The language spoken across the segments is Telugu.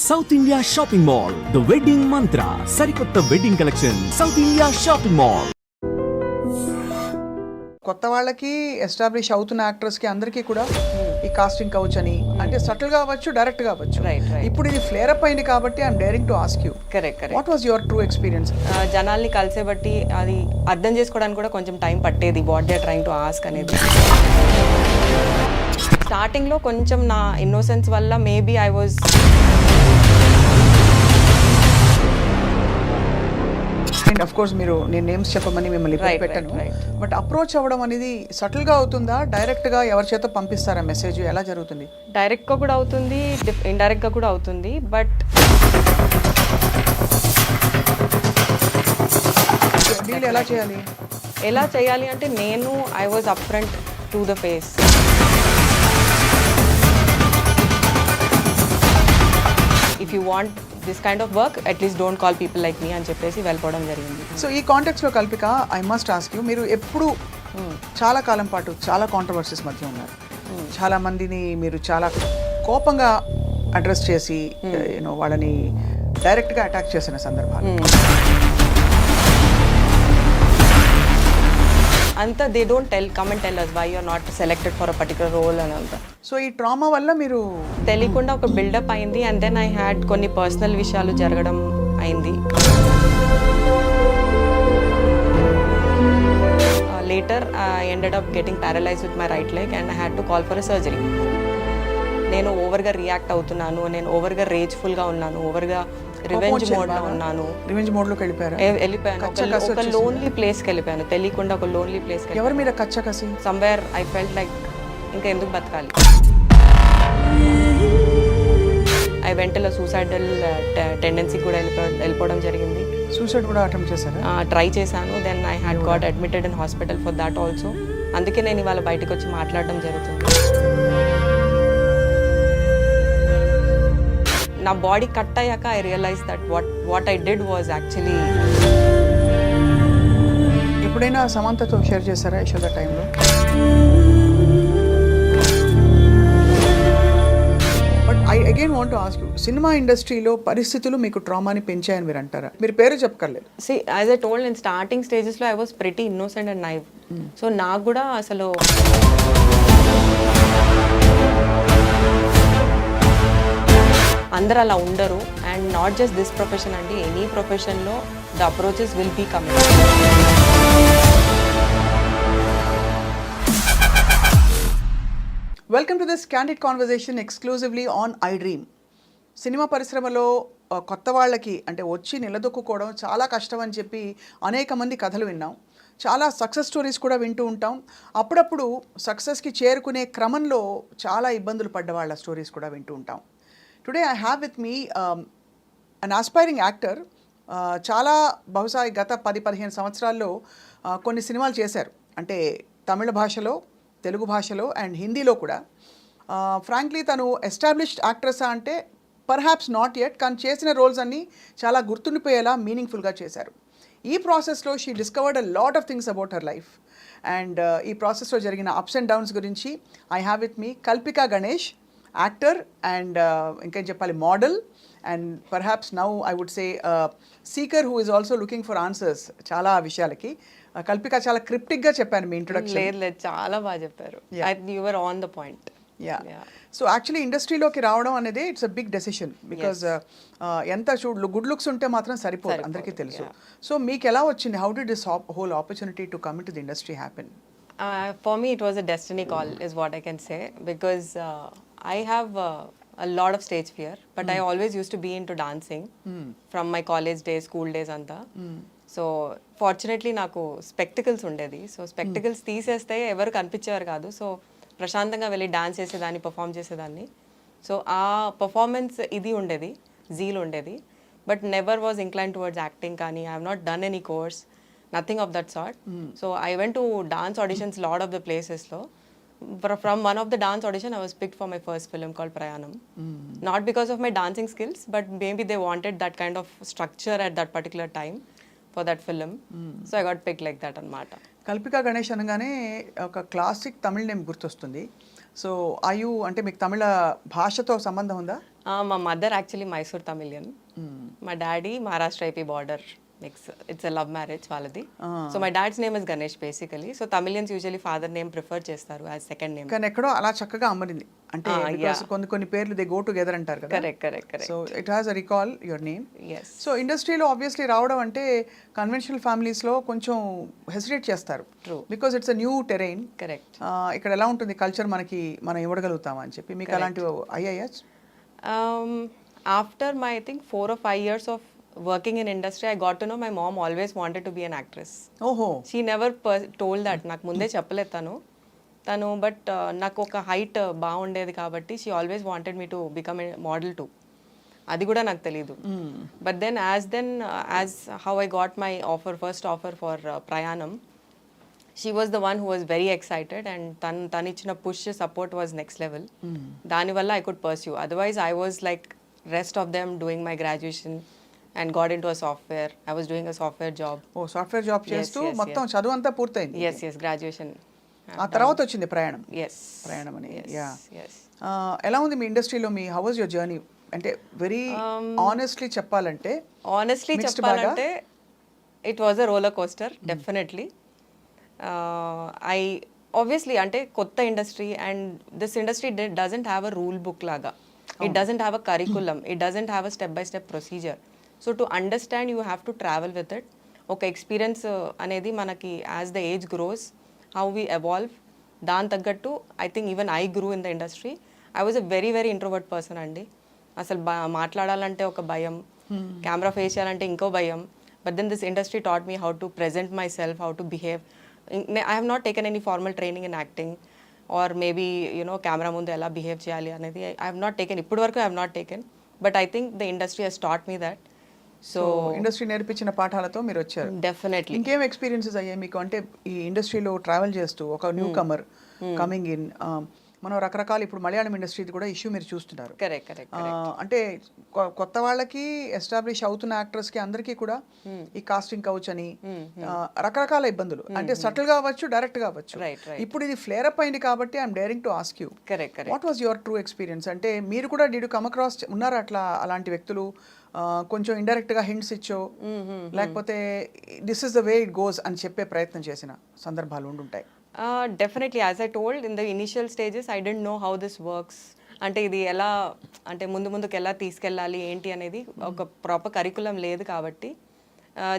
South India shopping mall, the wedding మంత్ర, సరికొత్త wedding collection, south India shopping mall. కొత్త వాళ్ళకి ఎస్టాబ్లిష్ అవుతున్న యాక్టర్స్ కి అందరికీ కూడా ఈ కాస్టింగ్ కౌచ్ అని అంటే సటిల్ గా అవ్వచ్చు, డైరెక్ట్ గా అవ్వచ్చు. ఇప్పుడు ఇది ఫ్లేర్ అప్ అయింది కాబట్టి I'm daring to ask you. Correct. What was your true experience? జనాల్ని కలిసే బట్టి అది అర్థం చేసుకోవడానికి కూడా కొంచెం టైం పట్టేది, what they are trying to ask అనేది. స్టార్టింగ్లో కొంచెం నా ఇన్నోసెన్స్ వల్ల maybe I was and of course మీరు నేను నేమ్స్ చెప్పమని మిమ్మల్ని పెట్టాను, బట్ అప్రోచ్ అవ్వడం అనేది సటిల్ గా అవుతుందా, డైరెక్ట్ గా ఎవరి చేత పంపిస్తారా మెసేజ్, ఎలా జరుగుతుంది? డైరెక్ట్గా కూడా అవుతుంది, ఇండైరెక్ట్గా కూడా అవుతుంది. బట్ డీల్ ఎలా చేయాలి? ఎలా చేయాలి అంటే నేను I was up front to the face. If you want this kind of work at least don't call people like me అని చెప్పేసి వెళ్ళిపోవడం జరిగింది. సో ఈ కాంటెక్స్లో Kalpika, I must ask you, మీరు ఎప్పుడు చాలా కాలం పాటు చాలా కాంట్రవర్సీస్ మధ్య ఉన్నారు. చాలా మందిని మీరు చాలా కోపంగా అడ్రస్ చేసి యూనో వాళ్ళని డైరెక్ట్గా అటాక్ చేసిన సందర్భాలు. అంతా they don't come and tell us why you are not selected for a particular role అని అంతా. సో ఈ ట్రామా వల్ల మీరు తెలియకుండా ఒక బిల్డప్ అయింది, అండ్ దెన్ ఐ హ్యాడ్ కొన్ని పర్సనల్ విషయాలు జరగడం అయింది. Later I ended up getting paralyse with my right leg and I had to call for a surgery. నేను ఓవర్గా రియాక్ట్ అవుతున్నాను, నేను ఓవర్గా రేజ్ఫుల్గా ఉన్నాను, ఓవర్గా రివెంజ్ మోడ్లో ఉన్నాను. రివెంజ్ మోడ్లోకి వెళ్ళిపోయాను. ఒక లోన్లీ ప్లేస్కి వెళ్ళిపోయాను, తెలియకుండా ఒక లోన్లీ ప్లేస్కి. ఎవరి మీద కచ్చ కసి? సమ్వేర్ ఐ ఫెల్ట్ లైక్ ఇంకా ఎందుకు బతకాలి. ఐ వెంట సూసైడల్ టెండెన్సీ కూడా వెళ్ళిపోవడం జరిగింది. సూసైడ్ కూడా అటెంప్ట్ చేశారా? ట్రై చేశాను. Then I had got admitted in hospital for that also. అందుకే నేను ఇవాళ బయటకు వచ్చి మాట్లాడడం జరుగుతుంది. నా బాడీ కట్ అయ్యాక I realise that what I did was actually. ఎప్పుడైనా సమంతతో షేర్ చేశారా యశోద టైంలో? But I again want to ask you, cinema ఇండస్ట్రీలో పరిస్థితులు మీకు ట్రామాని పెంచాయని మీరు అంటారా? మీరు పేరు చెప్పక్కర్లేదు. See, as I told in starting stages లో I was pretty innocent and naive. So నాకు కూడా అసలు అందరు అలా ఉండరు. And not just this profession అండి, ఎనీ ప్రొఫెషన్లో the approaches will be coming. Welcome to this candid conversation exclusively on I Dream. Cinema పరిశ్రమలో కొత్త వాళ్ళకి అంటే వచ్చి నిలదొక్కుకోవడం చాలా కష్టం అని చెప్పి అనేక మంది కథలు విన్నాం. చాలా సక్సెస్ స్టోరీస్ కూడా వింటూ ఉంటాం. అప్పుడప్పుడు సక్సెస్కి చేరుకునే క్రమంలో చాలా ఇబ్బందులు పడ్డ వాళ్ళ స్టోరీస్ కూడా వింటూ ఉంటాం. Today I have with me an aspiring actor. చాలా బహుశా గత 10-15 సంవత్సరాల్లో కొన్ని సినిమాలు చేశారు. అంటే తమిళ భాషలో, తెలుగు భాషలో అండ్ హిందీలో కూడా. ఫ్రాంక్లీ తను ఎస్టాబ్లిష్డ్ యాక్ట్రెస్ అంటే పర్హాప్స్ నాట్ యెట్, కానీ చేసిన రోల్స్ అన్నీ చాలా గుర్తుండిపోయేలా మీనింగ్ఫుల్గా చేశారు. ఈ ప్రాసెస్లో she discovered a lot of things about her life. And ఈ ప్రాసెస్లో జరిగిన అప్స్ అండ్ డౌన్స్ గురించి I have with me Kalpika Ganesh, actor and ఇంకేం చెప్పాలి, model, and perhaps now I would say seeker who is also looking for answers చాలా విషయాలకి. కల్పిక, చాలా క్రిప్టిక్గా చెప్పాను మీ ఇంట్రొడక్షన్. లేదు, చాలా బాగా చెప్పారు. You were on the point. Yeah. So actually ఇండస్ట్రీలోకి రావడం అనేది it's a big decision, because ఎంత గుడ్ లుక్స్ ఉంటే మాత్రం సరిపోదు, అందరికీ తెలుసు. సో మీకు ఎలా వచ్చింది? How did this whole opportunity to come into the industry happen? For me it was a destiny call is what I can say, because I have a lot of stage fear, but I always used to be into dancing from my college days, school days anta. So fortunately నాకు స్పెక్టికల్స్ ఉండేది. సో స్పెక్టికల్స్ తీసేస్తే ఎవరు కనిపించేవారు కాదు. సో ప్రశాంతంగా వెళ్ళి డాన్స్ చేసేదాన్ని, పర్ఫామ్ చేసేదాన్ని. సో ఆ పర్ఫార్మెన్స్ ఇది ఉండేది, జీల్ ఉండేది. But never was incline towards acting కానీ I have not done any course, nothing of that sort. So I went to dance auditions lot of the places lo. From one of the dance audition I was picked for my first film called Prayanam. Not because of my dancing skills, but maybe they wanted that kind of structure at that particular time for that film. So I got picked like that anamata. Kalpika Ganesh అనగానే ఒక క్లాసిక్ తమిళ నేమ్ గుర్తొస్తుంది, సో ఆయు అంటే మీకు తమిళ భాషతో సంబంధం ఉందా? మా మదర్ యాక్చువల్లీ మైసూర్ తమిళియన్, మా డాడీ మహారాష్ట్ర ఐపీ border mix. It's a love marriage వాళ్ళది. So my dad's name is Ganesh basically. So Tamilians usually father name prefer చేస్తారు యాజ్ సెకండ్ నేమ్. కానీ ఎక్కడో అలా చక్కగా అమ్మరింది అంటే because కొన్ని పేర్లు దే గో టుగెదర్ అంటారు కదా. Correct. So it has a recall your name. Yes. So ఇండస్ట్రీలో ఆబ్వియస్లీ రావడం అంటే కన్వెన్షనల్ ఫ్యామిలీస్లో కొంచెం హెసిటేట్ చేస్తారు. True. Because it's a new terrain. Correct. ఇక్కడ ఎలా ఉంటుంది కల్చర్, మనం ఇవ్వగలుగుతామా అని చెప్పి మీకు అలాంటివి అయ్యాయా? After my I think 4 or 5 years of working in industry, I got to know my mom always wanted to be an actress. ఓహో. She never told that. నాకు ముందే చెప్పలేదు తను బట్ నాకు ఒక హైట్ బాగుండేది కాబట్టి she always wanted me to become a model too. అది కూడా నాకు తెలీదు. But as how I got my first offer for Prayanam, she was the one who was very excited and తను ఇచ్చిన push support was next level. దానివల్ల I could pursue. Otherwise I was like rest of them doing my graduation and got into a software. I was doing a software job. ఓ సాఫ్ట్వేర్ జాబ్ చేస్తూ మొత్తం చదువు అంతా పూర్తయింది. Yes, graduation. ఆ తర్వాత వచ్చింది ప్రయాణం. Yes. ప్రయాణం అని. Yes. ఎలా ఉంది మీ ఇండస్ట్రీలో me how was your journey? అంటే వెరీ ఆనెస్ట్లీ చెప్పాలంటే Honestly చెప్పాలంటే it was a roller coaster, definitely. I obviously అంటే కొత్త industry and this industry doesn't have a rule book లాగా. It doesn't have a curriculum. It doesn't have a step-by-step procedure. So to understand, you have to travel with it. ఒక ఎక్స్పీరియన్స్ అనేది మనకి as the age gross, how we evolve, దాని తగ్గట్టు I think even I grew in the industry. I was a very very introvert person అండి. అసలు మాట్లాడాలంటే ఒక భయం, కెమెరా ఫేస్ చేయాలంటే ఇంకో భయం. But then this industry taught me how to present myself, how to behave. I have not taken any formal training in acting or maybe camera ముందు ఎలా బిహేవ్ చేయాలి అనేది ఐ హ్యావ్ నాట్ టేకెన్. ఇప్పటి వరకు I have not taken. But I think the industry has taught me that. So industry నేర్పించిన పాఠాలతో మీరు వచ్చారు. డెఫినెట్లీ. ఇంకేం ఎక్స్పీరియన్సెస్ అయ్యాయి మీకు? అంటే ఈ ఇండస్ట్రీలో ట్రావెల్ చేస్తూ ఒక న్యూ కమర్ కమింగ్ ఇన్, మనం రకరకాల ఇప్పుడు మలయాళం ఇండస్ట్రీది కూడా ఇష్యూ మీరు చూస్తున్నారు. కరెక్ట్. అంటే కొత్త వాళ్ళకి, ఎస్టాబ్లిష్ అవుతున్న యాక్టర్స్కి అందరికీ కూడా ఈ కాస్టింగ్ కౌచ్ అని రకరకాల ఇబ్బందులు, అంటే సటిల్ గా అవ్వచ్చు, డైరెక్ట్ గా అవ్వచ్చు. ఇప్పుడు ఇది ఫ్లేర్ అప్ అయింది కాబట్టి I'm daring to ask you, what was your true experience? అంటే మీరు కూడా డిడ్ యు కమ్ అక్రాస్ ఉన్నారా అలాంటి వ్యక్తులు? కొంచెం ఇండైరెక్ట్ గా హింట్స్ ఇచ్చో, లేకపోతే this is the way it goes అని చెప్పే ప్రయత్నం చేసిన సందర్భాలు ఉండుంటాయి. Definitely. As I told in the initial stages I don't know how this works. అంటే ఇది ఎలా, అంటే ముందుకు ఎలా తీసుకెళ్ళాలి ఏంటి అనేది ఒక ప్రాపర్ కరికులం లేదు కాబట్టి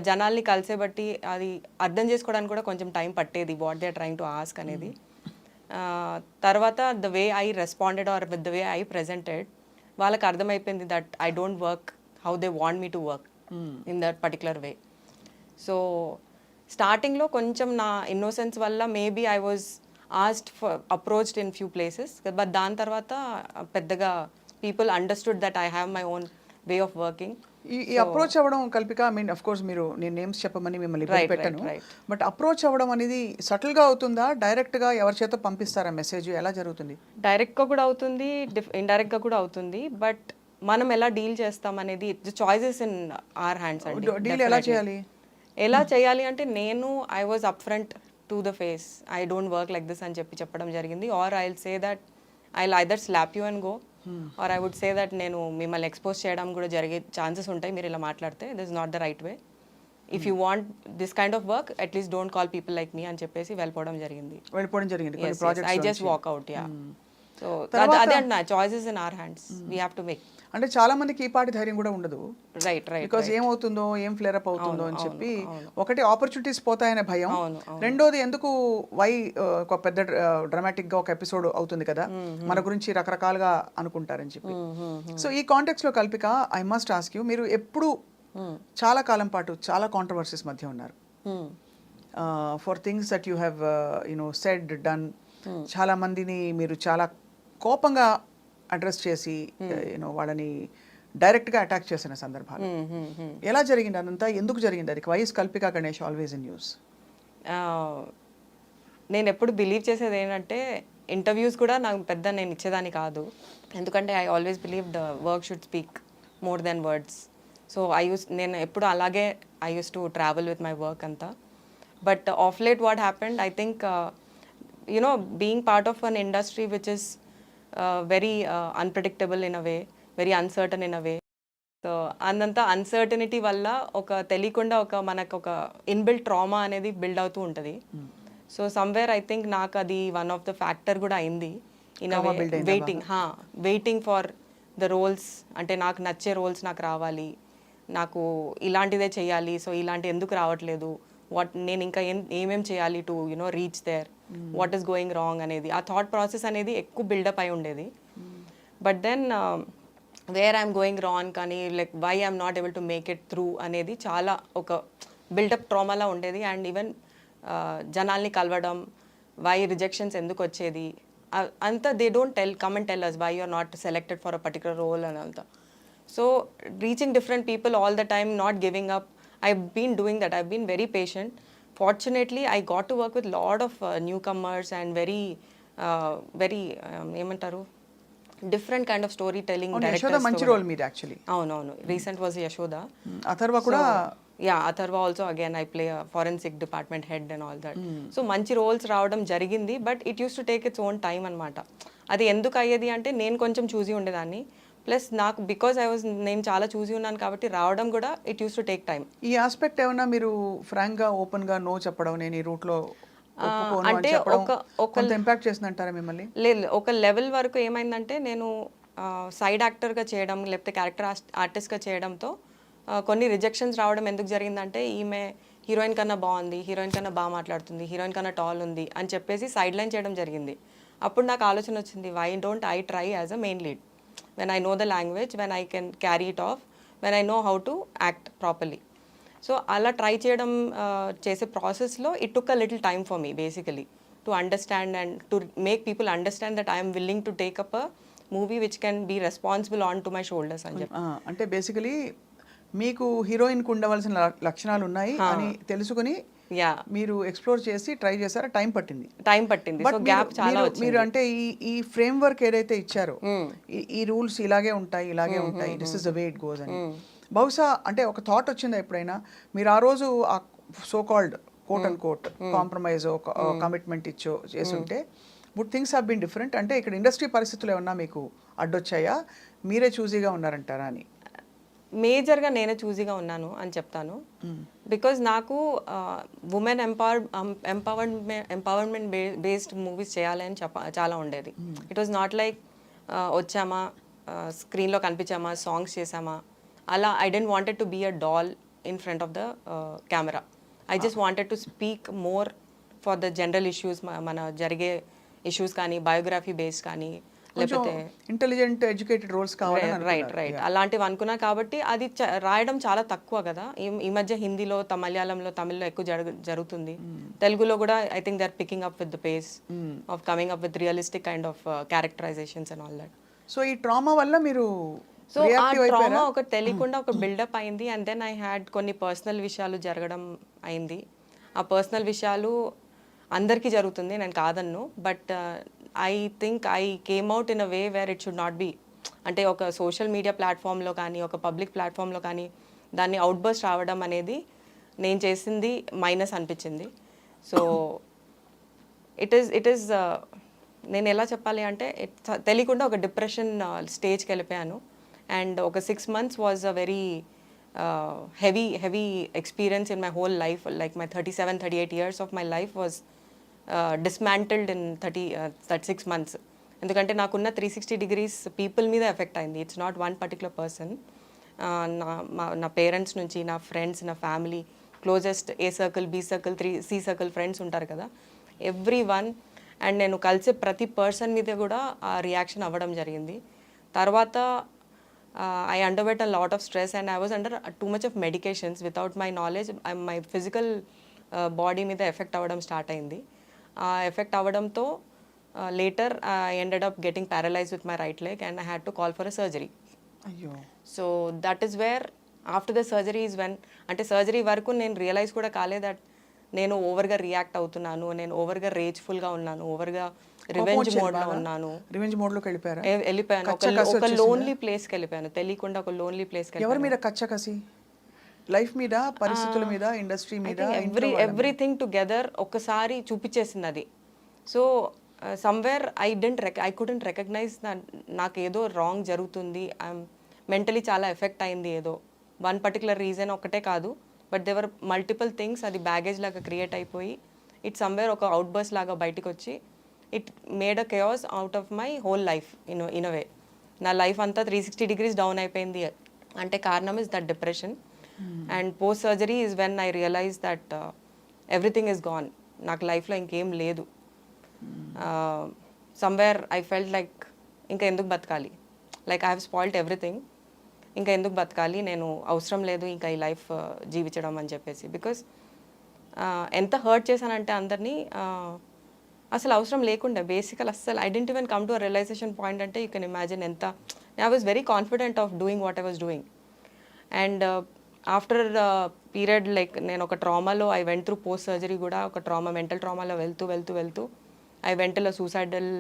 జనాల్ని కలిసే బట్టి అది అర్థం చేసుకోవడానికి కూడా కొంచెం టైం పట్టేది, what they are trying to ask అనేది. తర్వాత the way I responded or with the way I presented, వాళ్ళకి అర్థమైపోయింది that I don't work how they want me to work in that particular way. So స్టార్టింగ్లో కొంచెం నా ఇన్నోసెన్స్ వల్ల maybe I was asked for approached in few places, but దాని తర్వాత పెద్దగా people understood that I have my own way of working. ఈ అప్రోచ్ అవ్వడం Kalpika, I mean of course మీరు నేను నేమ్స్ చెప్పమని మిమ్మల్ని ఇబ్బంది పెట్టాను, బట్ అప్రోచ్ అవ్వడం అనేది సటిల్ గా అవుతుందా, డైరెక్ట్ గా ఎవరి చేత పంపిస్తారా మెసేజ్, ఎలా జరుగుతుంది? డైరెక్ట్ గా కూడా అవుతుంది, ఇండైరెక్ట్ గా కూడా అవుతుంది. బట్ మనం ఎలా డీల్ చేస్తాం అనేది చాయిసెస్ ఇన్ ఆర్ హ్యాండ్స్ అండి. డీల్ ఎలా చేయాలి అంటే నేను I was up front to the face, I don't work like this అని చెప్పడం జరిగింది. Or I will say that I will either slap you and go, or I would say that నేను మిమ్మల్ని ఎక్స్పోజ్ చేయడం కూడా జరిగే ఛాన్సెస్ ఉంటాయి మీరు ఇలా మాట్లాడితే, this not the right way. If you want this kind of work at least don't call people like me అని చెప్పేసి వెళ్ళిపోవడం జరిగింది. I just walk out. Yeah. So అదే అంటున్నా, choices in our hands, we have to make. అంటే చాలా మందికి ఈ పాటి ధైర్యం కూడా ఉండదు, రైట్ బికాజ్ ఏమవుతుందో, ఏం ఫ్లేర్ అప్ అవుతుందో అని చెప్పి. ఒకటి ఆపర్చునిటీస్ పోతాయనే భయం, రెండోది ఎందుకు ఒక పెద్ద డ్రామాటిక్ గా ఒక ఎపిసోడ్ అవుతుంది కదా, మన గురించి రకరకాలుగా అనుకుంటారని చెప్పి. సో ఈ కాంటెక్స్ట్ లో Kalpika, I must ask you, మీరు ఎప్పుడు చాలా కాలం పాటు చాలా కాంట్రవర్సీస్ మధ్య ఉన్నారు, for things that you have said done. చాలా మందిని మీరు చాలా కోపంగా అడ్రస్ చేసి వాళ్ళని డైరెక్ట్గా అటాక్ చేసిన సందర్భాలు ఎలా జరిగింది? అదంతా ఎందుకు జరిగింది? అది why is Kalpika Ganesh always in news? నేను ఎప్పుడు బిలీవ్ చేసేది ఏంటంటే, ఇంటర్వ్యూస్ కూడా నాకు పెద్ద నేను ఇచ్చేదాన్ని కాదు, ఎందుకంటే I always believe the work should speak more than words. So నేను ఎప్పుడు అలాగే I use to travel with my work అంతా. But of late what happened, I think you know, being part of an industry which is very unpredictable in a way, very uncertain in a way. So అందంతా అన్సర్టనిటీ వల్ల ఒక తెలియకుండా ఒక మనకు ఒక ఇన్బిల్ట్ ట్రామా అనేది బిల్డ్ అవుతూ ఉంటుంది. సో సమ్వేర్ ఐ థింక్ నాకు అది వన్ ఆఫ్ ద ఫ్యాక్టర్ కూడా అయింది in a way. Waiting for the roles, అంటే నాకు నచ్చే రోల్స్ నాకు రావాలి, నాకు ఇలాంటిదే చేయాలి, సో ఇలాంటి ఎందుకు రావట్లేదు, నేను ఇంకా ఏమేం చేయాలి to you know reach there, what is going wrong అనేది ఆ థాట్ ప్రాసెస్ అనేది ఎక్కువ బిల్డప్ అయి ఉండేది. But then where I'm going wrong కానీ like why I'm not able to make it through అనేది చాలా ఒక బిల్డప్ ట్రామాలా ఉండేది. అండ్ ఈవెన్ జనాల్ని కలవడం, వై రిజెక్షన్స్ ఎందుకు వచ్చేది అంతా they don't come and tell us why you are not selected for a particular role అని అంతా. So reaching different people all the time, not giving up, I've been doing that. I've been very patient. Fortunately, I got to work with a lot of newcomers and very ఏమంటారు different kind of story telling Yashoda మంచి రోల్ మీరు యాక్చువల్లీ. అవునవును, రీసెంట్ వాజ్ యశోద. అథర్వ కూడా, yeah Atharva also again I play forensic department head and all that. So మంచి రోల్స్ రావడం జరిగింది, but it use to take its own time అనమాట. అది ఎందుకు అయ్యేది అంటే నేను కొంచెం చూసి ఉండేదాన్ని, ప్లస్ నాకు బికాజ్ నేను చాలా చూసి ఉన్నాను కాబట్టి రావడం కూడా it use to take time. ఈ ఆస్పెక్ట్ ఏమన్నా మీరు ఫ్రాంక్గా ఓపెన్గా నో చెప్పడం, నేను ఈ రూట్లో అంటే కొంత ఇంపాక్ట్ చేసిందంటారా మిమ్మల్ని? లేదు, ఒక లెవెల్ వరకు ఏమైందంటే నేను సైడ్ యాక్టర్గా చేయడం లేకపోతే క్యారెక్టర్ ఆర్టిస్ట్గా చేయడంతో కొన్ని రిజెక్షన్స్ రావడం ఎందుకు జరిగిందంటే ఈమె హీరోయిన్ కన్నా బాగుంది, హీరోయిన్ కన్నా బాగా మాట్లాడుతుంది, హీరోయిన్ కన్నా టాల్ ఉంది అని చెప్పేసి సైడ్ లైన్ చేయడం జరిగింది. అప్పుడు నాకు ఆలోచన వచ్చింది, why don't I try as a main lead, when I know the language, when I can carry it off, when I know how to act properly. So అలా ట్రై చేయడం చేసే ప్రాసెస్లో it took a little time for me basically to understand and to make people understand that I'm willing to take up a movie which can be responsible on to my shoulders అని చెప్పి. అంటే బేసికలీ మీకు హీరోయిన్కి ఉండవలసిన లక్షణాలు ఉన్నాయి అని తెలుసుకుని మీరు ఎక్స్ప్లోర్ చేసి ట్రై చేశారా? టైం పట్టింది. సో గ్యాప్ చాలా వచ్చింది. మీరు అంటే ఈ ఫ్రేమ్ వర్క్ ఏదైతే ఇచ్చారో, ఈ రూల్స్ ఇలాగే ఉంటాయి, this is the way it goes అని బహుశా అంటే ఒక థాట్ వచ్చిందా ఎప్పుడైనా? మీరు ఆ రోజు ఆ so called quote and quote compromise commitment చేసుంటే but things have been different. అంటే ఇక్కడ ఇండస్ట్రీ పరిస్థితులు ఏమన్నా మీకు అడ్డొచ్చాయా, మీరే చూజీగా ఉన్నారంటారా అని? మేజర్గా నేనే చూజీగా ఉన్నాను అని చెప్తాను. బికాజ్ నాకు ఉమెన్ ఎంపవర్మెంట్ బేస్డ్ మూవీస్ చేయాలని చాలా ఉండేది. ఇట్ వాజ్ నాట్ లైక్ వచ్చామా స్క్రీన్లో కనిపించామా సాంగ్స్ చేసామా అలా. I don't wanted to be a doll in front of the camera. I just wanted to speak more for the general issues, మన జరిగే ఇష్యూస్ కానీ బయోగ్రఫీ బేస్డ్ కానీ లేకపోతే ఇంటెలిజెంట్ ఎడ్యుకేటెడ్ రోల్స్ కావాలి. రైట్ అలాంటివి అనుకున్నా కాబట్టి అది రాయడం చాలా తక్కువ కదా. ఈ మధ్య హిందీలో, మలయాళంలో, తమిళ్లో ఎక్కువ జరుగుతుంది. తెలుగులో కూడా I think they are picking up with the pace of coming up with realistic kind of characterisations and all that. So ఈ ట్రామా వల్ల మీరు సో ఆ ట్రామా ఒక తెలియకుండా ఒక బిల్డప్ అయింది. అండ్ దెన్ ఐ హ్యాడ్ కొన్ని పర్సనల్ విషయాలు జరగడం అయింది. ఆ పర్సనల్ విషయాలు అందరికీ జరుగుతుంది, నేను కాదన్ను. But I think I came out in a way where it should not be. అంటే ఒక సోషల్ మీడియా ప్లాట్ఫామ్లో కానీ ఒక పబ్లిక్ ప్లాట్ఫామ్లో కానీ దాన్ని అవుట్బర్స్ట్ రావడం అనేది నేను చేసింది మైనస్ అనిపించింది. సో ఇట్ ఈస్ నేను ఎలా చెప్పాలి అంటే తెలియకుండా ఒక డిప్రెషన్ స్టేజ్కి వెళ్ళిపోయాను. అండ్ ఒక 6 months was a very heavy experience in my whole life. Like my 37-38 years of my life was dismantled in 36 months. ఎందుకంటే నాకున్న 360 degrees పీపుల్ మీద ఎఫెక్ట్ అయింది. It's not one particular person. నా పేరెంట్స్ నుంచి, నా ఫ్రెండ్స్, నా family, closest A circle, B circle, C circle friends ఉంటారు కదా, ఎవ్రీ వన్. అండ్ నేను కలిసే ప్రతి పర్సన్ మీద కూడా ఆ రియాక్షన్ అవ్వడం జరిగింది. తర్వాత I underwent a lot of stress and I was under too much of medications without my knowledge. My physical body మీద ఎఫెక్ట్ అవ్వడం స్టార్ట్ అయింది. ఆ ఎఫెక్ట్ అవ్వడంతో later I ended up getting paralyzed with my right leg and I had to call for a surgery. అయ్యో. So that is where after the surgery is when, అంటే సర్జరీ వరకు నేను రియలైజ్ కూడా కాలేదు దట్ నేను ఓవర్గా రియాక్ట్ అవుతున్నాను, నేను ఓవర్గా రేజ్ఫుల్గా ఉన్నాను, ఓవర్గా రివెంజ్ మోడ్లో ఉన్నాను. రివెంజ్ మోడ్లోకి వెళ్ళిపోయాను. ఒక లోన్లీ ప్లేస్కి వెళ్ళిపోయాను, తెలియకుండా ఒక లోన్లీ ప్లేస్కి. ఎవరి మీద కచ్చకసి? లైఫ్ మీద, పరిస్థితుల మీద, ఇండస్ట్రీ మీద, ఎవ్రీథింగ్ టుగెదర్ ఒక్కసారి చూపించేసింది అది. So somewhere I couldn't recognise నాకు ఏదో రాంగ్ జరుగుతుంది, ఐఎమ్ మెంటలీ చాలా ఎఫెక్ట్ అయింది ఏదో వన్ పర్టికులర్ రీజన్ ఒకటే కాదు, బట్ దేవర్ మల్టిపుల్ థింగ్స్, అది బ్యాగేజ్ లాగా క్రియేట్ అయిపోయి ఇట్ సమ్వేర్ ఒక అవుట్ బర్స్ లాగా బయటకు వచ్చి it made a chaos out of my whole life in a way. నా లైఫ్ అంతా 360 degrees డౌన్ అయిపోయింది అంటే కారణం is that depression. And post surgery is when I realise that everything is gone, నాకు లైఫ్లో ఇంకేం లేదు. సమ్వేర్ ఐ ఫెల్ట్ లైక్ ఇంకా ఎందుకు బతకాలి, like I have spoiled everything, ఇంకా ఎందుకు బతకాలి, నేను అవసరం లేదు ఇంకా ఈ లైఫ్ జీవించడం అని చెప్పేసి. బికాస్ ఎంత హర్ట్ చేశానంటే అందరినీ, అసలు అవసరం లేకుండే బేసికల్ అస్సలు. I didn't even come to a realisation point అంటే యూ కెన్ ఇమాజిన్ ఎంత. I was very confident of doing what I was doing. And after period like నేను ఒక ట్రామాలో I went through post surgery కూడా ఒక మెంటల్ ట్రామాలో వెళ్తూ ఐ వెంటలో సూసైడల్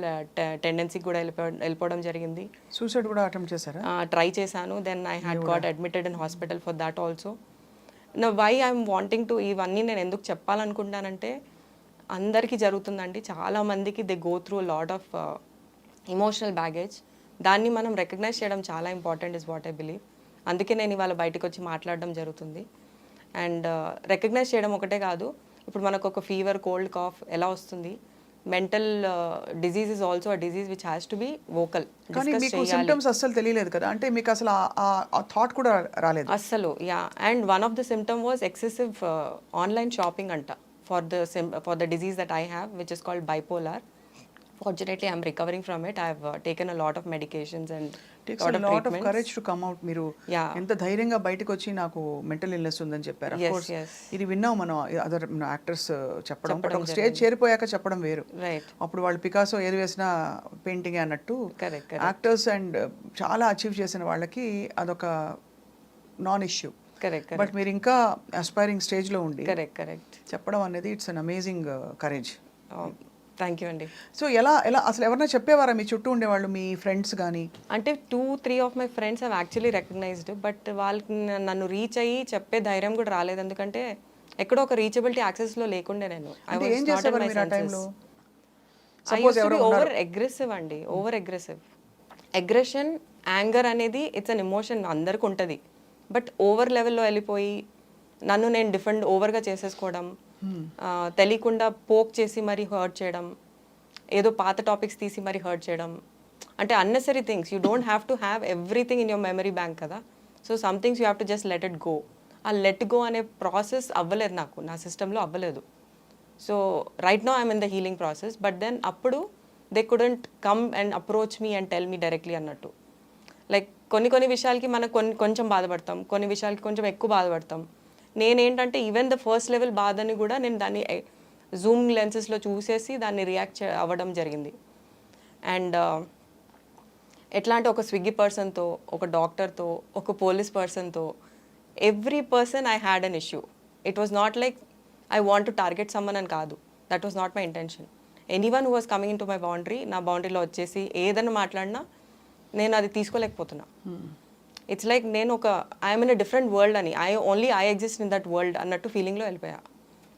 టెండెన్సీకి కూడా వెళ్ళిపోవడం జరిగింది. సూసైడ్ కూడా అటెంప్ట్ చేశారా? ట్రై చేశాను. Then I had got admitted in hospital for that also. నా వై ఐఎమ్ వాంటింగ్ టు ఇవన్నీ నేను ఎందుకు చెప్పాలనుకుంటానంటే అందరికీ జరుగుతుందండి, చాలామందికి they go through lot of emotional baggage. దాన్ని మనం రికగ్నైజ్ చేయడం చాలా important is what I believe. అందుకే నేను ఇవాళ బయటకు వచ్చి మాట్లాడడం జరుగుతుంది. అండ్ రికగ్నైజ్ చేయడం ఒకటే కాదు, ఇప్పుడు మనకు ఒక ఫీవర్, కోల్డ్, కాఫ్ ఎలా వస్తుంది, mental disease is also a disease which has to be vocal. కానీ మీకు సింప్టమ్స్ అస్సలు తెలియలేదు కదా, అంటే మీకు అసలు ఆ థాట్ కూడా రాలేదు అస్సలు. Yeah, and one of the symptom was excessive online shopping అంట for the disease that I have, which is called bipolar. Fortunately, I'm recovering from it. I've taken a lot of medications and takes a lot of courage to come out. మీరు ఎంత ధైర్యంగా బయటకు వచ్చి నాకు మెంటల్ ఇల్నెస్ ఉందని చెప్పారు. ఆఫ్ కోర్స్ ఇది విన్నాం మనం అదర్ యాక్టర్స్ చెప్పడం, బట్ ఒక స్టేజ్ చేరిపోయాక చెప్పడం వేరు. అప్పుడు వాళ్ళు పికాసో ఏది వేసినా పెయింటింగ్ అన్నట్టు యాక్టర్స్ అండ్ చాలా అచీవ్ చేసిన వాళ్ళకి అదొక నాన్ ఇష్యూ. బట్ మీరు ఇంకా అస్పైరింగ్ స్టేజ్లో ఉండి చెప్పడం అనేది it's an amazing courage. Thank you అండి. సో ఎలా అసలు ఎవరైనా చెప్పేవారా మీ చుట్టూ ఉండేవాళ్ళు, మీ ఫ్రెండ్స్ కానీ? అంటే 2-3 of my friends have actually recognised, but వాళ్ళకి నన్ను రీచ్ అయ్యి చెప్పే ధైర్యం కూడా రాలేదు. ఎందుకంటే ఎక్కడో ఒక రీచబిలిటీ యాక్సెస్లో లేకుండే నేను. ఓవర్ అగ్రెసివ్ అండి, ఓవర్ అగ్రెసివ్. అగ్రెషన్, యాంగర్ అనేది ఇట్స్ అన్ ఎమోషన్, అందరికి ఉంటుంది. బట్ ఓవర్ లెవెల్లో వెళ్ళిపోయి నన్ను నేను డిఫెండ్ ఓవర్గా చేసేసుకోవడం, తెలియకుండా పోక్ చేసి మరీ హర్ట్ చేయడం, ఏదో పాత టాపిక్స్ తీసి మరీ హర్ట్ చేయడం, అంటే unnecessary things. You don't have to have everything in your memory bank కదా. So some things you have to just let it go. ఆ లెట్ గో అనే ప్రాసెస్ అవ్వలేదు నాకు, నా సిస్టంలో అవ్వలేదు. So right now I'm in the healing process. But then అప్పుడు they couldn't come and approach me and tell me directly అన్నట్టు. లైక్ కొన్ని విషయాలకి మనం కొంచెం బాధపడతాం, కొన్ని విషయాలకి కొంచెం ఎక్కువ బాధపడతాం. నేనేంటంటే ఈవెన్ ద ఫస్ట్ లెవెల్ బాధని కూడా నేను దాన్ని జూమ్ లెన్సెస్లో చూసేసి దాన్ని రియాక్ట్ అవ్వడం జరిగింది. అండ్ ఎట్లా అంటే ఒక స్విగ్గీ పర్సన్తో, ఒక డాక్టర్తో, ఒక పోలీస్ పర్సన్తో, every person I had an issue. It was not like I want to target someone అని కాదు, that was not my intention. Anyone who was coming in to my boundary, నా బౌండరీలో వచ్చేసి ఏదైనా మాట్లాడినా నేను అది తీసుకోలేకపోతున్నా. ఇట్స్ లైక్ నేను I'm in a different world అని, I exist in that world అన్నట్టు ఫీలింగ్లో వెళ్ళిపోయా.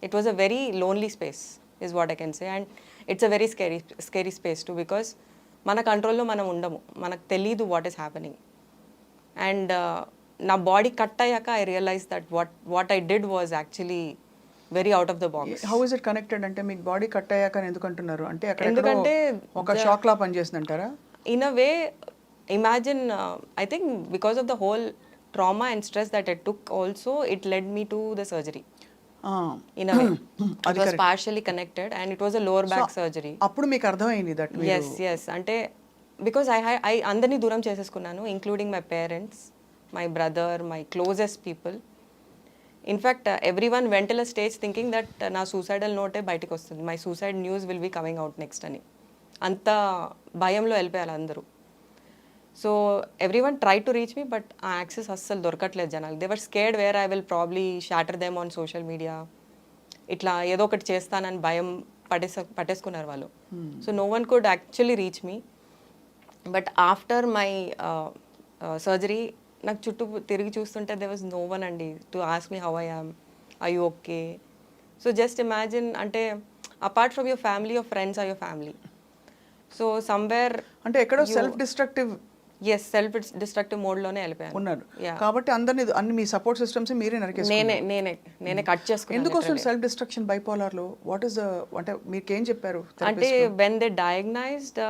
It was a very lonely space is what I can say. And it's a very scary space to, because మన కంట్రోల్లో మనం ఉండము, మనకు తెలీదు వాట్ ఈస్ హ్యాపెనింగ్. అండ్ నా బాడీ కట్ అయ్యాక I realise that what I did was actually very out of the box. How is it connected అంటే మీకు బాడీ కట్ అయ్యాక ఎందుకు అంటున్నారు? అంటే ఎందుకంటే ఒక షాక్ లా పనిచేస్తుందంటారా? In a way, imagine, I think because of the whole trauma and stress that I took also, it led me to the surgery. In a way, it was partially connected and it was a lower back surgery. అప్పుడు మీకు అర్థమైంది that మీరు yes అంటే because I అందరినీ దూరం చేసేసుకున్నాను, including my parents, my brother, my closest people. In fact, everyone went till a stage thinking that నా suicidal note బయటకు వస్తుంది, my suicide news will be coming out next అని. అంత భయంలో వెళ్ళిపోయారు అందరూ. So every one try to reach me, but ఆ యాక్సెస్ అస్సలు దొరకట్లేదు జనాలు. They were scared where I will probably shatter them on social media, ఇట్లా ఏదో ఒకటి చేస్తానని భయం పట్టేసుకున్నారు వాళ్ళు. So no one could actually reach me. But after my surgery నాకు చుట్టూ తిరిగి చూస్తుంటే దే వాజ్ నో వన్ అండి to ask me how I am, I you okay. So just imagine, అంటే apart from your family, your friends are your family. So somewhere, అంటే ఎక్కడో self destructive yes, self destructive mode లోనే వెళ్ళిపోయాను. ఉన్నారు Yeah. కాబట్టి అందరిని అన్ని మీ సపోర్ట్ సిస్టమ్స్ మీరే నరికేసుకున్నారు. నేనే కట్ చేసుకున్నాను. ఎందుకోసం సెల్ఫ్ డిస్ట్రక్షన్ బైపోలార్ లో వాట్ ఇస్ అంటే మీకేం చెప్పారు అంటే when they డయాగ్నైజ్డ్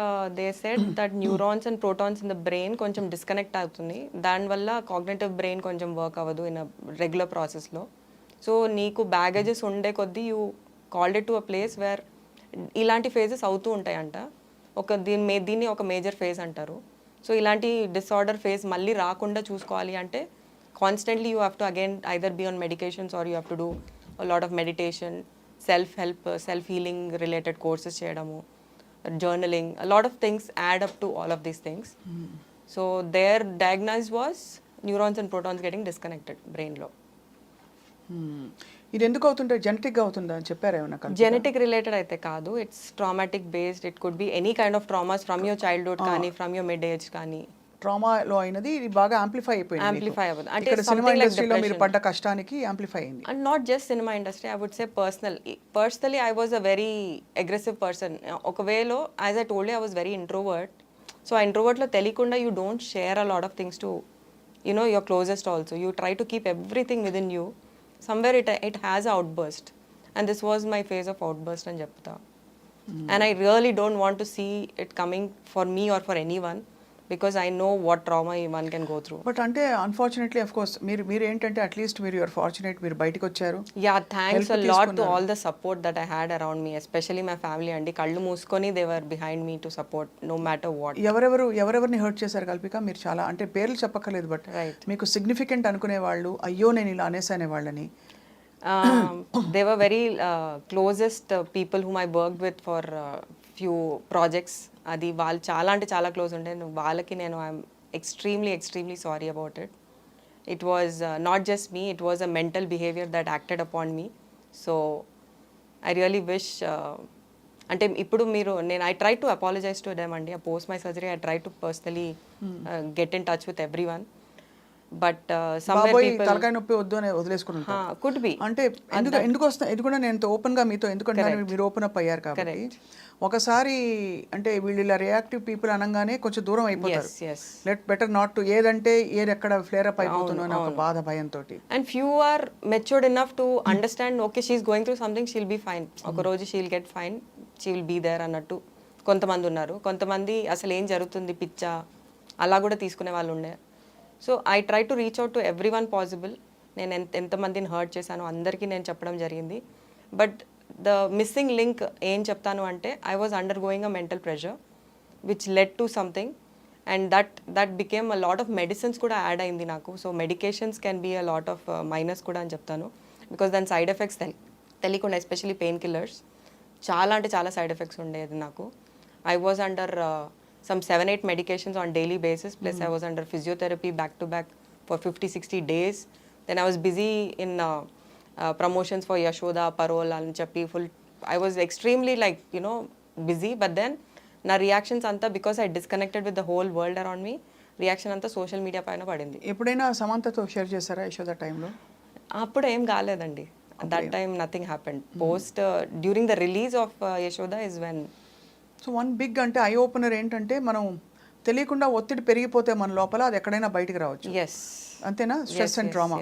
they said that neurons and protons in the brain కొంచెం డిస్కనెక్ట్ అవుతుంది, దానివల్ల కాగ్నిటివ్ బ్రెయిన్ కొంచెం వర్క్ అవ్వదు ఇన్ రెగ్యులర్ ప్రాసెస్లో. సో నీకు బ్యాగేజెస్ ఉండే కొద్దీ you called it to a place where ఇలాంటి ఫేజెస్ అవుతూ ఉంటాయంట. దీన్ని ఒక మేజర్ ఫేజ్ అంటారు. సో ఇలాంటి డిసార్డర్ ఫేజ్ మళ్ళీ రాకుండా చూసుకోవాలి అంటే constantly you have to again either be on medications or you have to do a lot of meditation, self healing related courses చేయడము, journaling, a lot of things add up to all of these things. So their diagnose was neurons and protons getting disconnected బ్రెయిన్లో. ఇది ఎందుకు అవుతుంటే జెనెటిక్ గా అవుతుందా అని చెప్పారు ఏమన్నా? జెనెటిక్ రిలేటెడ్ అయితే కాదు, it's traumatic based. It could be any kind of traumas from your childhood కానీ ఫ్రమ్ యువర్ మిడ్ ఏజ్ కానీ. ట్రామాలో అయినది ఇది బాగా యాంప్లిఫై అయిపోయింది. యాంప్లిఫై అవ్వదు అంటే ఇక్కడ సినిమా ఇండస్ట్రీలో మీరు పడ్డ కష్టానికి యాంప్లిఫై అయింది. And not just cinema industry, I would say personally I was a very aggressive person. ఒక వేలో as I told I was very introvert. So ఆ ఇంట్రోవర్ట్లో తెలియకుండా you don't share a lot of things to your closest also. You try to keep everything within. Somewhere it has a outburst, and this was my phase of outburst and chepta. And I really don't want to see it coming for me or for anyone, because I know what trauma one can go through. But అంటే అన్ఫార్చునేట్లీ ఆఫ్ కోర్స్ మీరు ఏంటంటే అట్లీస్ట్ మీరు యూఆర్ ఫార్చునేట్, మీరు బయటకు వచ్చారు. Yeah, thanks a lot to all the support that I had around me, especially my family. And kallu mooskoni they were behind me to support no matter what. ఎవరెవరిని హర్ట్ చేశారు కల్పిక? మీరు చాలా అంటే పేర్లు చెప్పక్కర్లేదు, బట్ మీకు సిగ్నిఫికెంట్ అనుకునే వాళ్ళు, అయ్యో నేను ఇలా అనేసానే వాళ్ళని. They were very closest people whom I worked with for few projects. అది వాళ్ళు చాలా అంటే చాలా క్లోజ్ ఉండే. వాళ్ళకి నేను I'm extremely sorry about it. It was not just me, it was a mental behaviour that acted upon me. So I really wish అంటే ఇప్పుడు I try to apologise to them అండి. Post my surgery I try to personally get in touch with every one. But తలకాయ నొప్పి వద్దు అని వదిలేసుకుని కుడ్ బి అంటే ఎందుకు వస్తా ఇది కూడా నేను ఓపెన్ గా మీతో ఎందుకంటే మీరు ఓపెన్ అప్ అయ్యారు కాబట్టి. ఒకసారి అంటే వీళ్ళు ఇలా రియాక్టివ్ పీపుల్ అనగానే కొంచెం దూరం అయిపోతారు. లెట్ బెటర్ నాట్ టు ఏదంటే ఏది ఎక్కడ ఫ్లేర్ అప్ అయిపోతుందో అని ఒక బాధ భయంతో. And few are matured enough to understand okay she's going through something, she'll be fine, ఒక రోజు she'll get fine, she will be there అన్నట్టు కొంతమంది ఉన్నారు. కొంతమంది అసలు ఏం జరుగుతుంది పిచ్చా అలా కూడా తీసుకునే వాళ్ళు ఉండే. So I try to reach out to every one possible. నేను ఎంతమందిని హర్ట్ చేశానో అందరికీ నేను చెప్పడం జరిగింది. బట్ ద మిస్సింగ్ లింక్ ఏం చెప్తాను అంటే I was under going a mental pressure which led to something, and that became a lot of medicines కూడా యాడ్ అయింది నాకు. So medications can be a lot of minus కూడా అని చెప్తాను, బికాస్ దాని సైడ్ ఎఫెక్ట్స్ తెలియకుండా, ఎస్పెషలీ పెయిన్ కిల్లర్స్ చాలా అంటే చాలా సైడ్ ఎఫెక్ట్స్ ఉండేది నాకు. I was under some 7-8 medications on daily basis, plus I was under physiotherapy back to back for 50-60 days. Then I was busy in promotions for Yashoda, Parole and Chappi. I was extremely busy, but then na reactions anta, because I disconnected with the whole world around me, reaction anta social media paina padindi. ఎప్పుడైనా సమంతతో షేర్ చేశారా యశోద టైంలో? అప్పుడు ఏం కాలేదండి. that time nothing happened. Post during the release of Yashoda is when. So one big అంటే ఐ ఓపెనర్ ఏంటంటే మనం తెలియకుండా ఒత్తిడి పెరిగిపోతే మన లోపల అది ఎక్కడైనా బయటకు రావచ్చు. అంతేనా? స్ట్రెస్ అండ్ ట్రామా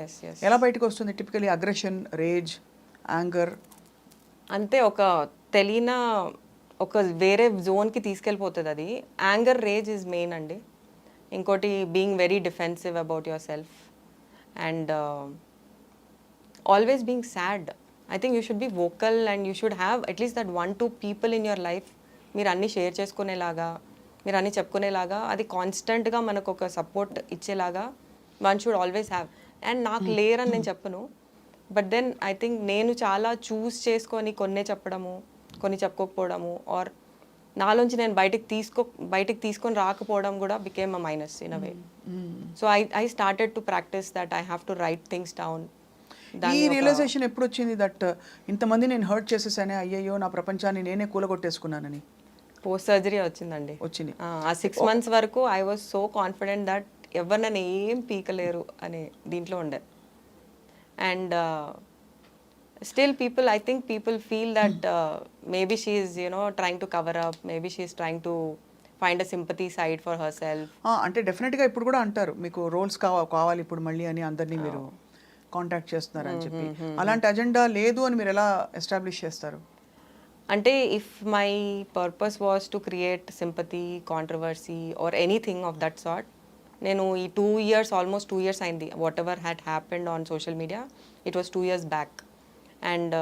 ఎలా బయటకు వస్తుంది? Typically aggression, rage, anger. అంతే ఒక తెలియన ఒక వేరే జోన్కి తీసుకెళ్ళిపోతుంది అది. యాంగర్, రేజ్ ఈజ్ మెయిన్ అండి. ఇంకోటి being very defensive about your self and always being sad. I think you should be vocal and you should have at least that 1-2 people in your life. మీరు అన్నీ షేర్ చేసుకునేలాగా, మీరు అన్నీ చెప్పుకునేలాగా, అది కాన్స్టెంట్గా మనకు ఒక సపోర్ట్ ఇచ్చేలాగా one should always have. And నాకు లేరని నేను చెప్పను, బట్ దెన్ ఐ థింక్ నేను చాలా చూస్ చేసుకొని కొన్నే చెప్పడము, కొన్ని చెప్పుకోకపోవడము, ఆర్ నాలోంచి నేను బయటికి తీసుకొని రాకపోవడం కూడా became a minus in a way. So I started to practice that I have to right things down. ఈ రియలైజేషన్ ఎప్పుడు వచ్చింది దట్ ఇంతమంది నేను హర్ట్ చేసేసానే, అయ్యయ్యో నా ప్రపంచాన్ని నేనే కూలగొట్టేసుకున్నానని? పోస్ట్ సర్జరీ వచ్చింది. ఆ 6 months వరకు I was so confident that ఎవరు నన్ను ఏం పీకలేరు అని దీంట్లో ఉండే. And Still people, I think people feel that maybe she is, you know, trying to cover up, maybe she is trying to find a sympathy side for herself. అంటే డెఫినెట్గా ఇప్పుడు కూడా అంటారు మీకు రోల్స్ కావాలి ఇప్పుడు మళ్ళీ అని అందరినీ మీరు కాంటాక్ట్ చేస్తున్నారు అని చెప్పి. అలాంటి అజెండా లేదు అని మీరు ఎలా ఎస్టాబ్లిష్ చేస్తారు? అంటే if my purpose was to create sympathy, controversy or anything of that sort, నేను ఈ 2 years, ఆల్మోస్ట్ 2 years అయింది, whatever had happened on social media, it was 2 years back. And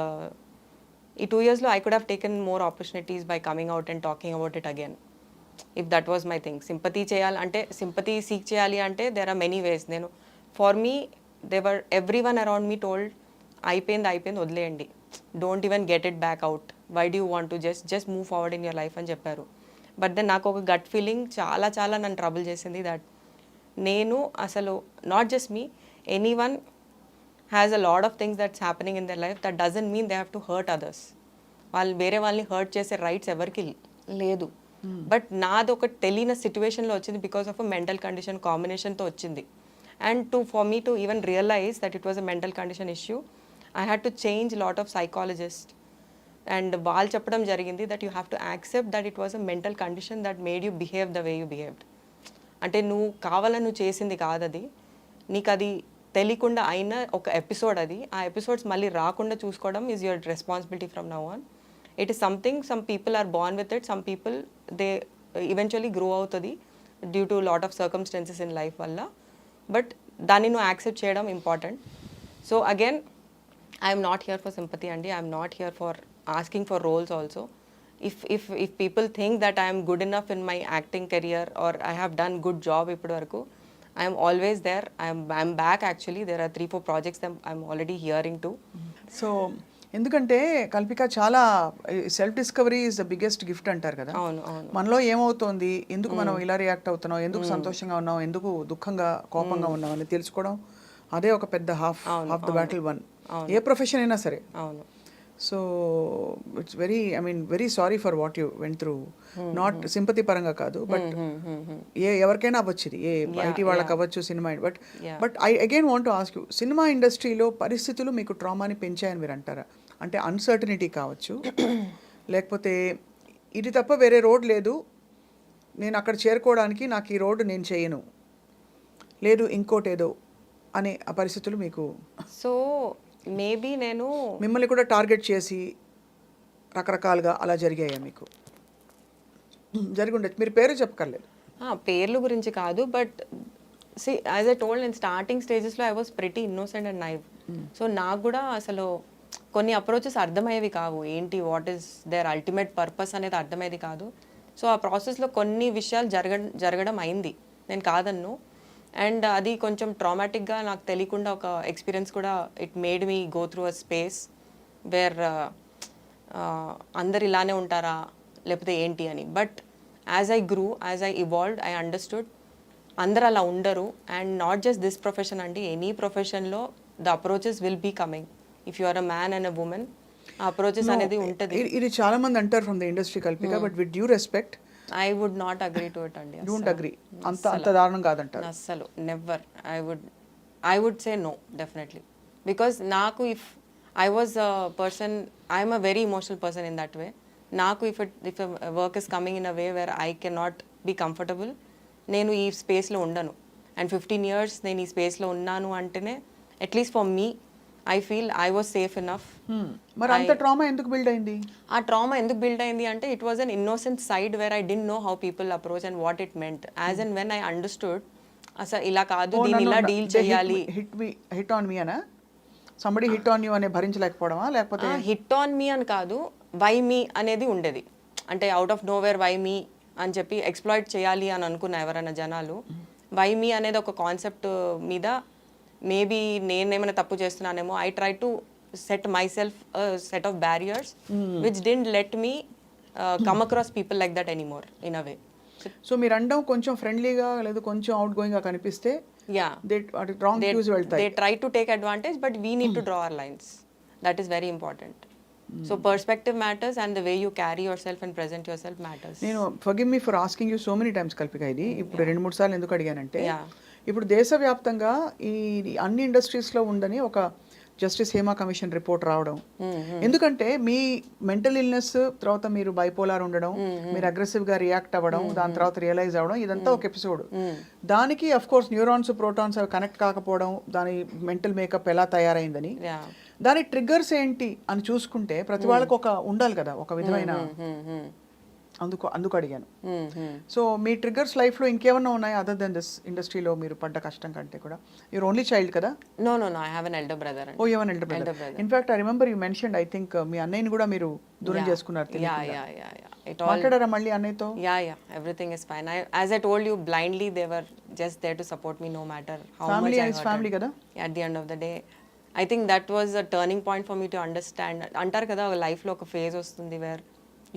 ఈ 2 yearsలో I could have taken more opportunities by coming out and talking about it again, if that was my thing. Sympathy చేయాలి అంటే, సింపతి సీక్ చేయాలి అంటే దేర్ ఆర్ మెనీ వేస్. నేను for me there're every one around me told అయిపోయింది వదిలేయండి, don't even get it back out, why do you want to just move forward in your life అని చెప్పారు. బట్ దెన్ నాకు ఒక గట్ ఫీలింగ్ చాలా నన్ను ట్రబుల్ చేసింది, దట్ నేను అసలు not just me, any one has a lot of things that's happening in their life, that doesn't mean they have to hurt others. వాళ్ళు వేరే వాళ్ళని హర్ట్ చేసే రైట్స్ ఎవరికి లేదు. బట్ నాది ఒక తెలియని సిచ్యువేషన్లో వచ్చింది, because of a mental condition కాంబినేషన్తో వచ్చింది. And for me to even realise that it was a mental condition issue, I had to change a lot of psychologists, and వాళ్ళు చెప్పడం జరిగింది that you have to accept that it was a mental condition that made you behave the way you behaved. అంటే నువ్వు కావాలని నువ్వు చేసింది కాదు అది, నీకు అది తెలియకుండా అయిన ఒక ఎపిసోడ్ అది. ఆ ఎపిసోడ్స్ మళ్ళీ రాకుండా చూసుకోవడం is your responsibility from now on. It is something, some people are born with it, some people they eventually grow అవుతుంది due to lot of circumstances in life వల్ల. బట్ దాన్ని నువ్వు యాక్సెప్ట్ చేయడం important. So again, I'm not here for sympathy, Andy. I'm not here for asking for roles also. If people think that I am good enough in my acting career or I have done good job ippadu varaku, I am always there. I'm back actually. There are 3-4 projects that I'm already hearing to. So ఎందుకంటే కల్పిక చాలా self discovery is the biggest gift అంటారు కదా. అవును. మనలో ఏమవుతోంది, ఎందుకు మనం ఇలా రియాక్ట్ అవుతున్నాం, ఎందుకు సంతోషంగా ఉన్నాం, ఎందుకు దుఃఖంగా కోపంగా ఉన్నాం అని తెలుసుకోవడం, అదే ఒక పెద్ద half the battle one, A profession అయినా సరే. అవును. So it's very sorry for what you went through. Not sympathy పరంగా కాదు, బట్ ఎవరికైనా అవ్వచ్చు ఇది, ఏ ఐటీ వాళ్ళకి అవ్వచ్చు, cinema. But I again want to ask you, cinema ఇండస్ట్రీలో పరిస్థితులు మీకు ట్రామాని పెంచాయని మీరు అంటారా? అంటే అన్సర్టనిటీ కావచ్చు, లేకపోతే ఇది తప్ప వేరే రోడ్ లేదు, నేను అక్కడ చేరుకోవడానికి నాకు ఈ రోడ్డు నేను చేయను, లేదు ఇంకోటేదో అనే ఆ పరిస్థితులు మీకు? సో మేబీ నేను మిమ్మల్ని కూడా టార్గెట్ చేసి రకరకాలుగా అలా జరిగాయా మీకు? జరిగి ఉండొచ్చు, మీరు పేరు చెప్పక్కర్లేదు. పేర్లు గురించి కాదు, but see as I told, నేను స్టార్టింగ్ స్టేజెస్లో I was pretty innocent and naive. So నాకు కూడా అసలు కొన్ని అప్రోచెస్ అర్థమయ్యేవి కావు, ఏంటి what is their ultimate purpose అనేది అర్థమయ్యేది కాదు. సో ఆ ప్రాసెస్లో కొన్ని విషయాలు జరగడం అయింది, నేను కాదన్ను. అండ్ అది కొంచెం ట్రామాటిక్గా నాకు తెలియకుండా ఒక ఎక్స్పీరియన్స్ కూడా, it made me go through a space where అందరు ఇలానే ఉంటారా లేకపోతే ఏంటి అని. But as I grew, as I evolved, I understood అందరు అలా ఉండరు. And not just this profession అండి, ఎనీ ప్రొఫెషన్లో the approaches will be coming. If you are a man and a woman, ఆ అప్రోచెస్ అనేది ఉంటుంది. ఇది చాలా మంది అంటారు from the industry Kalpika, but with due respect I would not agree to it, అండి. డోంట్ అగ్రీ, అంత దారుణం కాదంటారు? అస్సలు never. I would say no, definitely. Because నాకు, if I was a person, I am a very emotional person in that way. నాకు if a work is coming in a way where I cannot be comfortable, నేను ఈ స్పేస్లో ఉండను. అండ్ 15 years నేను ఈ స్పేస్లో ఉన్నాను అంటేనే, at least for me, I feel I was safe enough. మరి అంత ట్రామా ఎందుకు బిల్డ్ అయింది? ఆ ట్రామా ఎందుకు బిల్డ్ అయింది అంటే, it was an innocent side where I didn't know how people approach and what it meant. As and when I understood, అసలు ఇలా కాదు, దీన్ని ఇలా డీల్ చేయాలి. హిట్ ఆన్ మీ అనా, సంబడి హిట్ ఆన్ యూ అనే భరించలేకపోవడమా, లేకపోతే హిట్ ఆన్ మీ అని కాదు, వై మీ అనేది ఉండేది. అంటే out of nowhere why me అని చెప్పి ఎక్స్ప్లాయిట్ చేయాలి అని అనుకున్న ఎవరైనా జనాలు. వై మీ అనేది ఒక కాన్సెప్ట్ మీద మేబీ నేనేమైనా తప్పు చేస్తున్నానేమో, I try to set myself a set of barriers which didn't let me come across people like that anymore in a way. So మీరు అండం కొంచెం ఫ్రెండ్లీగా లేదు కొంచెం అవుట్ గోయింగ్గా కనిపిస్తే, yeah, రాంగ్ క్యూస్ వెళ్తాయి. they try to take advantage, but we need to draw our lines. That is very important. So perspective matters, and the way you carry yourself and present yourself matters. నేను forgive me for asking you so many times Kalpika, ఇది ఇప్పుడు 2-3 సార్లు ఎందుకు అడిగానంటే, ఇప్పుడు దేశవ్యాప్తంగా ఈ అన్ని ఇండస్ట్రీస్లో ఉందని ఒక జస్టిస్ హేమా కమిషన్ రిపోర్ట్ రావడం, ఎందుకంటే మీ మెంటల్ ఇల్నెస్ తర్వాత మీరు బైపోలార్ ఉండడం, మీరు అగ్రెసివ్గా రియాక్ట్ అవ్వడం, దాని తర్వాత రియలైజ్ అవ్వడం, ఇదంతా ఒక ఎపిసోడ్. దానికి అఫ్ కోర్స్ న్యూరాన్స్ ప్రోటాన్స్ అవి కనెక్ట్ కాకపోవడం, దాని మెంటల్ మేకప్ ఎలా తయారైందని, దాని ట్రిగ్గర్స్ ఏంటి అని చూసుకుంటే ప్రతి వాళ్ళకి ఒక ఉండాలి కదా ఒక విధమైన, అందుకు అడిగాను. సో మీ ట్రిగ్గర్స్ లైఫ్లో ఇంకేమన్నా ఉన్నాయి అదర్ దెన్ దిస్ ఇండస్ట్రీలో మీరు పడ్డ కష్టం కంటే కూడా? యూర్ ఓన్లీ చైల్డ్ కదా? No, I have an elder brother. Oh you have an elder brother. In fact I remember you mentioned, I think మీ అన్నయ్యని కూడా మీరు దూరం చేసుకున్నారు తెలియకుండా. Yeah. It all. మాట్లాడారా మళ్ళీ అన్నయ్యతో? Yeah. Everything is fine. As I told you, blindly they were just there to support me no matter how Family much I is hurted. family కదా? At the end of the day, I think that was a turning point for me to understand. అంటారు కదా లైఫ్లో ఒక ఫేజ్ వస్తుంది where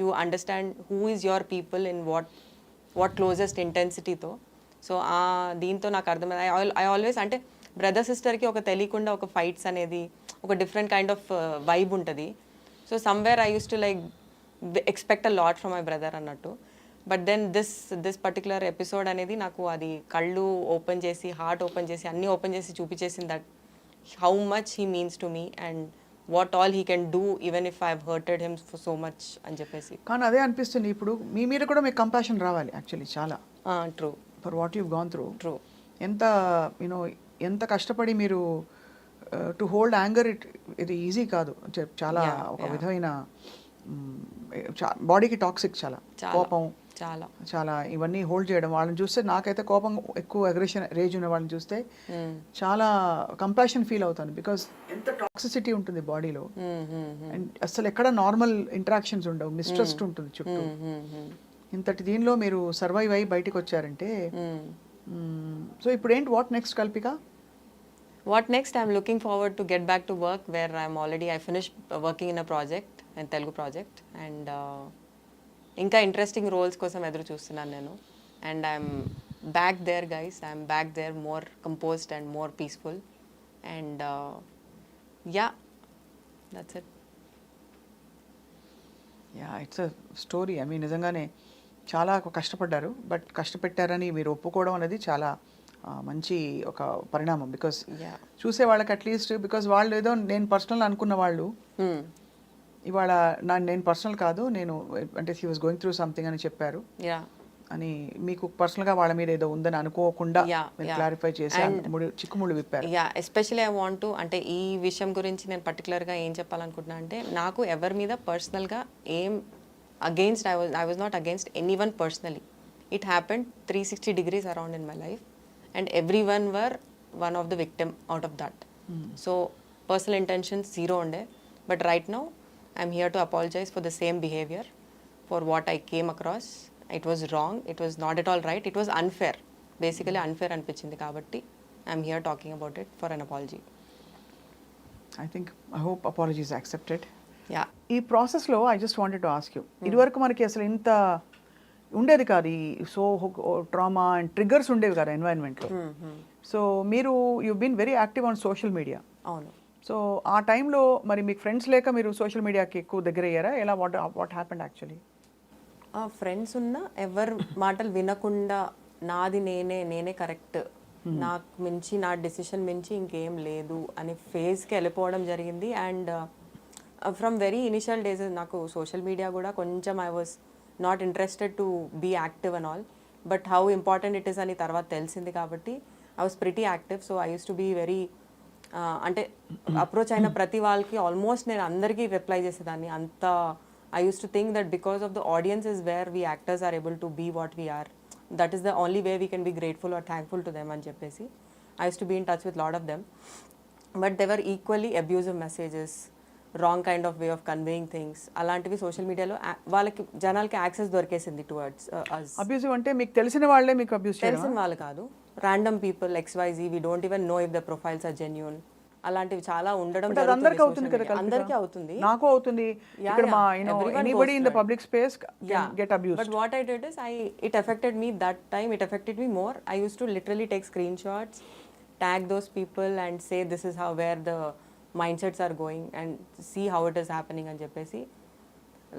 you understand who is your people in what closest ఇంటెన్సిటీతో. సో దీంతో నాకు అర్థమైంది. ఐ ఆల్వేస్ అంటే బ్రదర్ సిస్టర్కి ఒక తెలియకుండా ఒక ఫైట్స్ అనేది ఒక డిఫరెంట్ కైండ్ ఆఫ్ వైబ్ ఉంటుంది. So somewhere I use to like expect a lot from my brother అన్నట్టు. But then this particular episode అనేది నాకు అది కళ్ళు ఓపెన్ చేసి, హార్ట్ ఓపెన్ చేసి, అన్నీ ఓపెన్ చేసి చూపించేసింది that how much he means to me and what all he can do even if I have hurted him for so much అని చెప్పేసి. కానీ అదే అనిపిస్తుంది ఇప్పుడు మీ మీద కూడా మీకు కంపాషన్ రావాలి యాక్చువల్లీ చాలా. True. For what you gone through. True. ఎంత యూనో ఎంత కష్టపడి మీరు టు హోల్డ్ యాంగర్, ఇది ఈజీ కాదు. చాలా ఒక విధమైన బాడీకి టాక్సిక్, చాలా కోపం, చాలా ఇవన్నీ హోల్డ్ చేయడం. వాళ్ళని చూస్తే నాకైతే కోపం ఎక్కువ, అగ్రెషన్, రేజ్ ఉన్న వాళ్ళని చూస్తే చాలా కంపాషన్ ఫీల్ అవుతాను. బికాస్ ఎంత టాక్సిసిటీ ఉంటుంది బాడీలో, అండ్ అసలు ఎక్కడ నార్మల్ ఇంటరాక్షన్స్ ఉండవు, మిస్ట్రస్ట్ ఉంటుంది చుట్టూ. ఇంతటి దీనిలో మీరు సర్వైవ్ అయ్యి బయటకు వచ్చారంటే, సో ఇప్పుడు ఏంటి, what next Kalpika? What next? I'm looking forward to get back to work where I finished working in a project, in Telugu project, and ఇంకా ఇంట్రెస్టింగ్ రోల్స్ కోసం ఎదురు చూస్తున్నాను నేను. And I'm back there guys, I'm back there more composed and more peaceful. And yeah, that's it. Yeah, it's a story. I mean నిజంగానే చాలా కష్టపడ్డారు, బట్ కష్టపెట్టారని మీరు ఒప్పుకోవడం అనేది చాలా మంచి ఒక పరిణామం. బికాస్ చూసే వాళ్ళకి అట్లీస్ట్, బికాస్ వాళ్ళు ఏదో నేను పర్సనల్ అనుకున్న వాళ్ళు ఇవాళ నేను పర్సనల్ కాదు, నేను అంటే he was going through something అని చెప్పారు అని మీకు పర్సనల్గా వాళ్ళ మీద ఏదో ఉందని అనుకోకుండా క్లారిఫై చేసి చిక్కుముళ్ళు విప్పారు. Yeah, especially I want to, అంటే ఈ విషయం గురించి నేను పర్టికులర్గా ఏం చెప్పాలనుకుంటున్నా అంటే, నాకు ఎవరి మీద పర్సనల్గా ఏం against, I was not against any one personally. It happened 360 degrees around in my life and everyone were one of the victim out of that. So personal intentions zero unde, but right now I'm here to apologize for the same behavior, for what I came across. It was wrong, it was not at all right, it was unfair, basically unfair anpichindi kabatti I'm here talking about it for an apology. I hope apology is accepted. Yeah. ఈ ప్రాసెస్లో I just wanted to ask you, ఇదివరకు మనకి అసలు ఇంత ఉండేది కాదు, ఈ సో ట్రామా అండ్ ట్రిగ్గర్స్ ఉండేవి కదా ఎన్వైరన్మెంట్లో. సో మీరు you been very active on social media. అవును. సో ఆ టైంలో మరి మీకు ఫ్రెండ్స్ లేక మీరు సోషల్ మీడియాకి ఎక్కువ దగ్గర అయ్యారా? ఎలా, వాట్ హ్యాపెండ్ యాక్చువల్లీ? ఫ్రెండ్స్ ఉన్నా ఎవరు మాటలు వినకుండా నాది నేనే కరెక్ట్, నాకు మించి, నా డెసిషన్ మించి ఇంకేం లేదు అనే ఫేజ్కి వెళ్ళిపోవడం జరిగింది. And from very initial days నాకు సోషల్ మీడియా కూడా కొంచెం I was not interested to be active and all, but how important it is అని తర్వాత తెలిసింది కాబట్టి I was pretty active. So I use to be very, అంటే అప్రోచ్ అయిన ప్రతి వాళ్ళకి ఆల్మోస్ట్ నేను అందరికీ రిప్లై చేసేదాన్ని. అంత I use to think that because of the audience is where we actors are able to be what we are, that is the only way we can be grateful or thankful to them అని చెప్పేసి I use to be in touch with lot of them. But they were equally abusive messages, wrong kind of way of conveying things, అలాంటివి సోషల్ మీడియాలో వాళ్ళకి జనాలకి యాక్సెస్ దొరికేసింది టువర్డ్స్ అస్. అబ్యూజివ్ అంటే మీకు తెలిసిన వాళ్ళే మీకు అబ్యూజ్ చేయడం? తెలిసిన వాళ్ళు కాదు, random people, XYZ, we don't even know if the profiles are genuine, అలాంటివి చాలా ఉండడం. అందరికీ అవుతుంది కదా, అందరికీ అవుతుంది, నాకు అవుతుంది. ఇక్కడ మా anybody in the public space get abused. But what I did is it affected me that time, it affected me more. I used to literally take screenshots, tag those people and say this is how, where the mindsets are going and see how it is happening అని చెప్పేసి,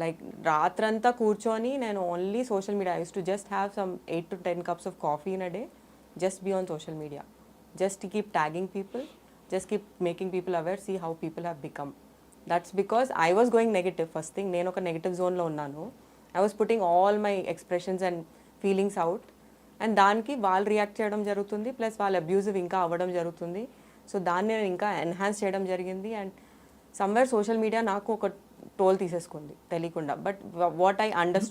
లైక్ రాత్రంతా కూర్చొని నేను only social media, I use to just have some 8 to 10 cups of coffee in a day, just be on social media, just to keep tagging people, just keep making people aware, see how people have become. That's because I was going negative first thing. నేను ఒక నెగిటివ్ జోన్లో ఉన్నాను. I was putting all my expressions and feelings out. And దానికి వాళ్ళు రియాక్ట్ చేయడం జరుగుతుంది, ప్లస్ వాళ్ళు అబ్యూజివ్ ఇంకా అవ్వడం జరుగుతుంది. సో దాన్ని నేను ఇంకా ఎన్హాన్స్ చేయడం జరిగింది. అండ్ సమ్వేర్ సోషల్ మీడియా నాకు ఒక టోల్ తీసేసుకుంది తెలియకుండా. But what I understood